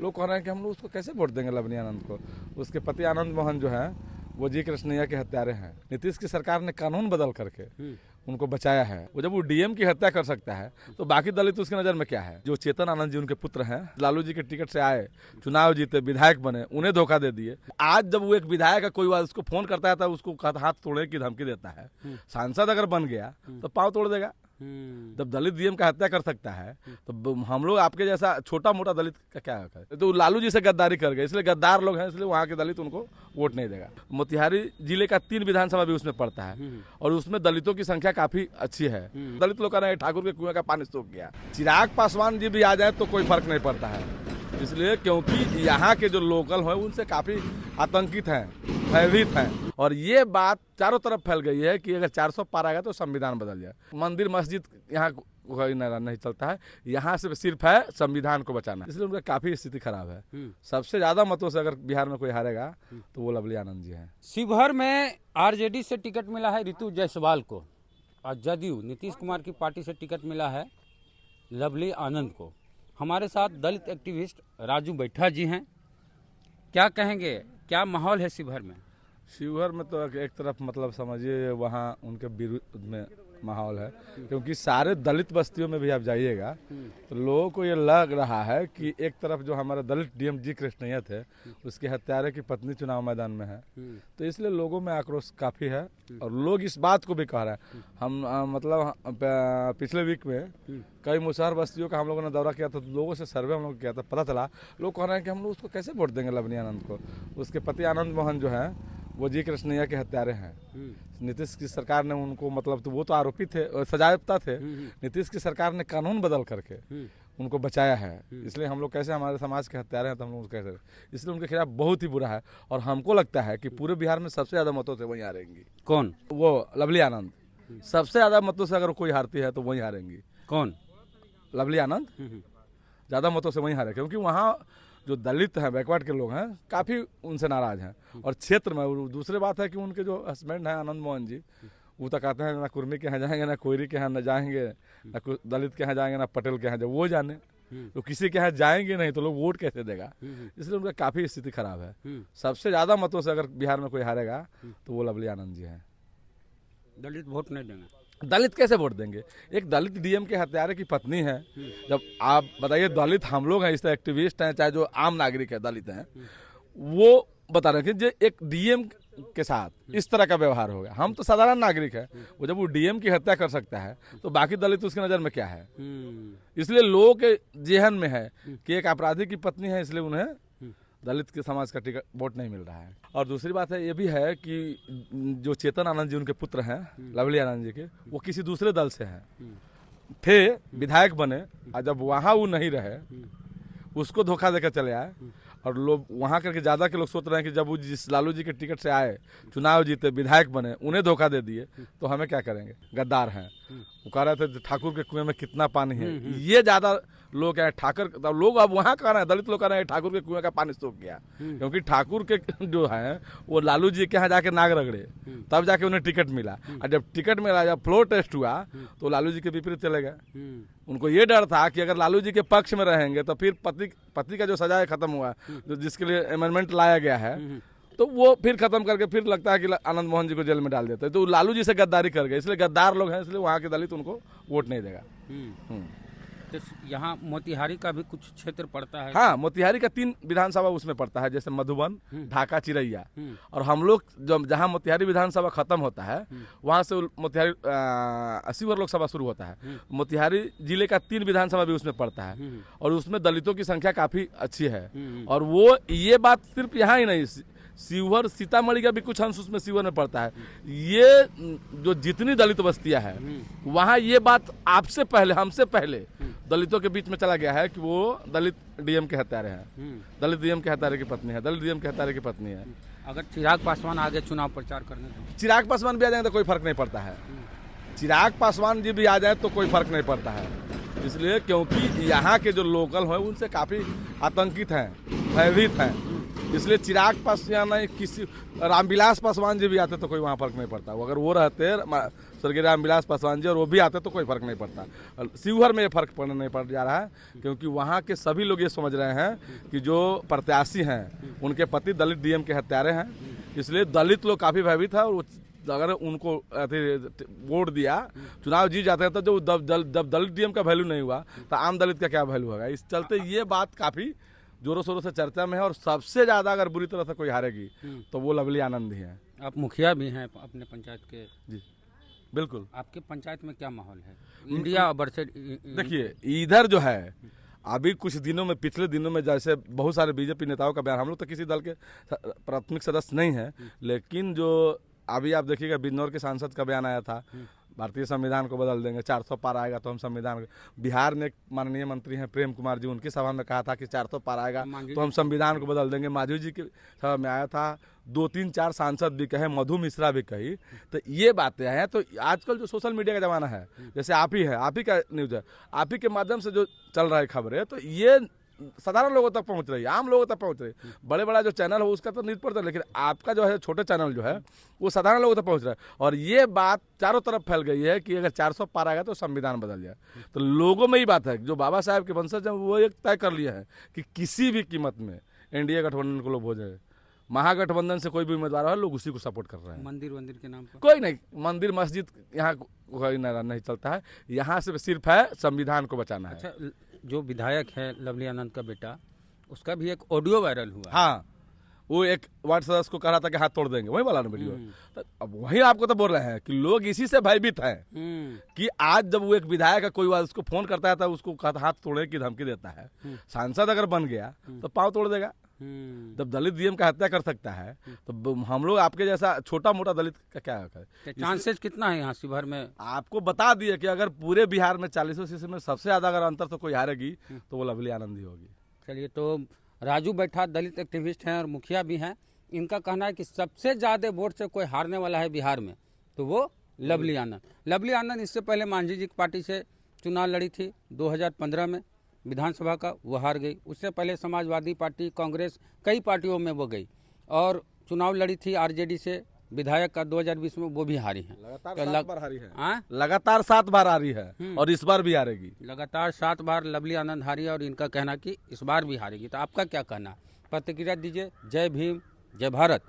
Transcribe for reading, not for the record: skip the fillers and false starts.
लोग कह रहे हैं कि हम लोग उसको कैसे वोट देंगे लवली आनंद को। उसके पति आनंद मोहन जो है वो जी कृष्णैया के हत्यारे हैं। नीतीश की सरकार ने कानून बदल करके उनको बचाया है। वो जब वो डीएम की हत्या कर सकता है तो बाकी दलित उसकी नजर में क्या है। जो चेतन आनंद जी उनके पुत्र हैं, लालू जी के टिकट से आए, चुनाव जीते, विधायक बने, उन्हें धोखा दे दिए। आज जब वो एक विधायक है, कोई उसको फोन करता है तो उसको हाथ तोड़ने की धमकी देता है। सांसद अगर बन गया तो पांव तोड़ देगा। जब दलित डीएम का हत्या कर सकता है तो हम लोग आपके जैसा छोटा मोटा दलित का क्या है। तो लालू जी से गद्दारी कर गए, इसलिए गद्दार लोग हैं, इसलिए वहाँ के दलित उनको वोट नहीं देगा। मोतिहारी जिले का 3 विधानसभा भी उसमें पड़ता है और उसमें दलितों की संख्या काफी अच्छी है। दलित लोग कह रहे हैं ठाकुर के कुएं का पानी सूख गया। चिराग पासवान जी भी आ जाए तो कोई फर्क नहीं पड़ता है, इसलिए क्योंकि यहाँ के जो लोकल हैं उनसे काफी आतंकित हैं, भयभीत हैं। और ये बात चारों तरफ फैल गई है कि अगर 400 पार आएगा तो संविधान बदल जाए। मंदिर मस्जिद यहाँ नहीं चलता है, यहाँ से सिर्फ है संविधान को बचाना, इसलिए उनका काफी स्थिति खराब है। सबसे ज्यादा मतों से अगर बिहार में कोई हारेगा तो वो लवली आनंद जी हैं। शिवहर में आरजेडी से टिकट मिला है ऋतु जायसवाल को और जदयू नीतीश कुमार की पार्टी से टिकट मिला है लवली आनंद को। हमारे साथ दलित एक्टिविस्ट राजू बैठा जी हैं। क्या कहेंगे, क्या माहौल है शिवहर में? शिवहर में तो एक तरफ मतलब समझिए वहाँ उनके विरुद्ध में माहौल है, क्योंकि सारे दलित बस्तियों में भी आप जाइएगा तो लोगों को ये लग रहा है कि एक तरफ जो हमारा दलित डीएम जी कृष्णैया थे उसके हत्यारे की पत्नी चुनाव मैदान में है, तो इसलिए लोगों में आक्रोश काफी है। और लोग इस बात को भी कह रहे हैं, हम मतलब पिछले वीक में कई मुसहर बस्तियों का हम लोगों ने दौरा किया था, लोगों से सर्वे हम लोग किया था, पता चला लोग कह रहे हैं कि हम लोग उसको कैसे वोट देंगे लवली आनंद को। उसके पति आनंद मोहन जो है वो जी कृष्णैया के हत्यारे हैं। नीतीश की सरकार ने उनको मतलब तो वो तो आरोपी थे, सजायाफ्ता थे। नीतीश की सरकार ने कानून बदल करके उनको बचाया है, इसलिए हम लोग कैसे हमारे समाज के हत्यारे हैं तो हम लोग कैसे, इसलिए उनके खिलाफ बहुत ही बुरा है। और हमको लगता है कि पूरे बिहार में सबसे ज्यादा मतों से वही हारेंगी। कौन? वो लवली आनंद। सबसे ज्यादा मतों से अगर कोई हारती है तो वही हारेंगी। कौन? लवली आनंद ज्यादा मतों से वही हारे, क्योंकि वहाँ जो दलित हैं, बैकवर्ड के लोग हैं, काफी उनसे नाराज हैं। और क्षेत्र में दूसरी बात है कि उनके जो हस्बैंड हैं आनंद मोहन जी, वो तो कहते हैं ना कुर्मी के यहाँ जाएंगे, ना कोयरी के यहाँ न जाएंगे, ना दलित के यहाँ जाएंगे, ना पटेल के यहाँ, जब वो जाने तो किसी के यहाँ जाएंगे नहीं तो लोग वोट कैसे देगा। इसलिए उनका काफी स्थिति खराब है। सबसे ज्यादा मतों से अगर बिहार में कोई हारेगा तो वो लवली आनंद जी हैं। दलित वोट नहीं देंगे। दलित कैसे वोट देंगे? एक दलित डीएम के हत्यारे की पत्नी है। जब आप बताइए, दलित हम लोग हैं, इस तरह एक्टिविस्ट हैं, चाहे जो आम नागरिक है दलित हैं, वो बता रहे हैं कि एक डीएम के साथ इस तरह का व्यवहार होगा। हम तो साधारण नागरिक है, वो जब वो डीएम की हत्या कर सकता है तो बाकी दलित उसकी नजर में क्या है। इसलिए लोगों के जेहन में है कि एक अपराधी की पत्नी है, इसलिए उन्हें दलित के समाज का टिकट वोट नहीं मिल रहा है। और दूसरी बात है ये भी है कि जो चेतन आनंद जी उनके पुत्र हैं, लवली आनंद जी के, वो किसी दूसरे दल से हैं, थे, विधायक बने, और जब वहाँ वो नहीं रहे उसको धोखा देकर चले आए। और लोग वहाँ करके ज्यादा के लोग सोच रहे हैं कि जब वो जिस लालू जी के टिकट से आए, चुनाव जीते, विधायक बने, उन्हें धोखा दे दिए तो हमें क्या करेंगे, गद्दार हैं। वो कह रहे थे ठाकुर के कुएं में कितना पानी है, ये ज्यादा लोग हैं। ठाकुर लोग अब वहाँ कह रहे हैं, दलित लोग कह रहे हैं ठाकुर के कुएं का पानी सूख गया, क्योंकि ठाकुर के जो है वो लालू जी के यहाँ जाके नाग रगड़े, तब जाके उन्हें टिकट मिला। और जब टिकट मिला, जब फ्लोर टेस्ट हुआ तो लालू जी के विपरीत चले गए। उनको ये डर था कि अगर लालू जी के पक्ष में रहेंगे तो फिर पति का जो सजा खत्म हुआ, जो जिसके लिए अमेंडमेंट लाया गया है, तो वो फिर खत्म करके फिर लगता है कि आनंद मोहन जी को जेल में डाल देते हैं। तो लालू जी से गद्दारी कर गए, इसलिए गद्दार लोग हैं, इसलिए वहाँ के दलित उनको वोट नहीं देगा। तो यहाँ मोतिहारी का भी कुछ क्षेत्र पड़ता है। हाँ, मोतिहारी का 3 विधानसभा उसमें पड़ता है, जैसे मधुबन, ढाका, चिरैया। और हम लोग जहाँ मोतिहारी विधानसभा खत्म होता है वहाँ से मोतिहारी शिवहर लोकसभा शुरू होता है। मोतिहारी जिले का 3 विधानसभा भी उसमें पड़ता है और उसमें दलितों की संख्या काफी अच्छी है। और वो ये बात सिर्फ यहाँ ही नहीं, शिवहर, सीतामढ़ी का भी कुछ अंश उसमें शिवहर में पड़ता है। ये जो जितनी दलित बस्तियां हैं वहाँ ये बात आपसे पहले, हमसे पहले दलितों के बीच में चला गया है कि वो दलित डीएम के हत्यारे हैं, दलित डीएम के हत्यारे की पत्नी है, दलित डीएम के हत्यारे की पत्नी है। अगर चिराग पासवान आगे चुनाव प्रचार करने तो चिराग पासवान भी आ जाएंगे तो कोई फर्क नहीं पड़ता है। चिराग पासवान जी भी आ जाए तो कोई फर्क नहीं पड़ता है, इसलिए क्योंकि यहाँ के जो लोकल हैं उनसे काफी आतंकित हैं, भयभीत हैं। इसलिए चिराग पासवान नहीं, किसी रामविलास पासवान जी भी आते तो कोई वहाँ फर्क नहीं पड़ता। वो अगर वो रहते स्वर्गीय रामविलास पासवान जी और वो भी आते तो कोई फर्क नहीं पड़ता। शिवहर में ये फर्क पड़ने नहीं पड़ जा रहा है, क्योंकि वहाँ के सभी लोग ये समझ रहे हैं कि जो प्रत्याशी हैं उनके पति दलित डीएम के हत्यारे हैं, इसलिए दलित लोग काफ़ी भयभीत है। और अगर उनको वोट दिया, चुनाव जीत जाते हैं, तो जब दलित डीएम का वैल्यू नहीं हुआ तो आम दलित का क्या वैल्यू होगा। इस चलते ये बात काफ़ी जोरों शोरों से चर्चा में है। और सबसे ज़्यादा अगर बुरी तरह से कोई हारेगी तो वो लवली आनंद ही है। आप मुखिया भी हैं अपने पंचायत के। जी बिल्कुल। आपके पंचायत में क्या माहौल है? इंडिया वर्सेस देखिए, इधर जो है अभी कुछ दिनों में, पिछले दिनों में जैसे बहुत सारे बीजेपी नेताओं का बयान, हम लोग तो किसी दल के प्राथमिक सदस्य नहीं है, लेकिन जो अभी आप देखिएगा बिजनौर के सांसद का बयान आया था, भारतीय संविधान को बदल देंगे, 400 पार आएगा तो हम संविधान। बिहार में माननीय मंत्री हैं प्रेम कुमार जी, उनकी सभा में कहा था कि 400 पार आएगा तो हम संविधान को बदल देंगे। माधवी जी की सभा में आया था, 2-3-4 सांसद भी कहे, मधु मिश्रा भी कही। तो ये बातें हैं। तो आजकल जो सोशल मीडिया का जमाना है, जैसे आप ही है, आप ही का न्यूज़ है, आप ही के माध्यम से जो चल रहा है खबरें, तो ये साधारण लोगों तक पहुंच रही है, आम लोगों तक पहुंच रही है। बड़े बड़ा जो चैनल है उसका तो न्यूज़ पड़ता है, लेकिन आपका जो है छोटे चैनल जो है वो साधारण लोगों तक पहुंच रहा है। और ये बात चारों तरफ फैल गई है कि अगर 400 पार आएगा तो संविधान बदल जाए। तो लोगों में ही बात है, जो बाबा साहब के वंशज हैं वो एक तय कर लिया है कि किसी भी कीमत में एनडीए गठबंधन को लोग हो जाए। महागठबंधन से कोई भी उम्मीदवार है, लोग उसी को सपोर्ट कर रहे हैं। मंदिर के नाम पर कोई नहीं, मंदिर मस्जिद यहाँ कोई नहीं चलता है। यहाँ से सिर्फ है संविधान को बचाना है। अच्छा, जो विधायक है लवली आनंद का बेटा, उसका भी एक ऑडियो वायरल हुआ। हाँ, वो एक वार्ड सदस्य को कह रहा था कि हाथ तोड़ देंगे, वही वाला ना वीडियो। तो अब वही आपको तो बोल रहे हैं कि लोग इसी से भयभीत हैं कि आज जब वो एक विधायक है, कोई उसको फोन करता है तो उसको हाथ तोड़ने की धमकी देता है। सांसद अगर बन गया तो पाँव तोड़ देगा। जब दलित डीएम का हत्या कर सकता है तो हम लोग आपके जैसा छोटा मोटा दलित का क्या है? चांसेस कितना है यहाँ शिवहर में? आपको बता दिए कि अगर पूरे बिहार में 40 सीट में सबसे ज्यादा अगर अंतर तो कोई हारेगी तो वो लवली आनंद ही होगी। चलिए, तो राजू बैठा दलित एक्टिविस्ट हैं और मुखिया भी हैं, इनका कहना है कि सबसे ज्यादा वोट से कोई हारने वाला है बिहार में तो वो लवली आनंद। लवली आनंद इससे पहले मांझी जी की पार्टी से चुनाव लड़ी थी 2015 में विधानसभा का, वो हार गई। उससे पहले समाजवादी पार्टी, कांग्रेस, कई पार्टियों में वो गई और चुनाव लड़ी थी आरजेडी से विधायक का 2020 में, वो भी हारी है। लगातार 7 बार हारी है। हाँ? लगातार 7 बार हारी है और इस बार भी हारेगी। लगातार 7 बार लवली आनंद हारी है और इनका कहना कि इस बार भी हारेगी। तो आपका क्या कहना? प्रतिक्रिया दीजिए। जय भीम, जय भारत।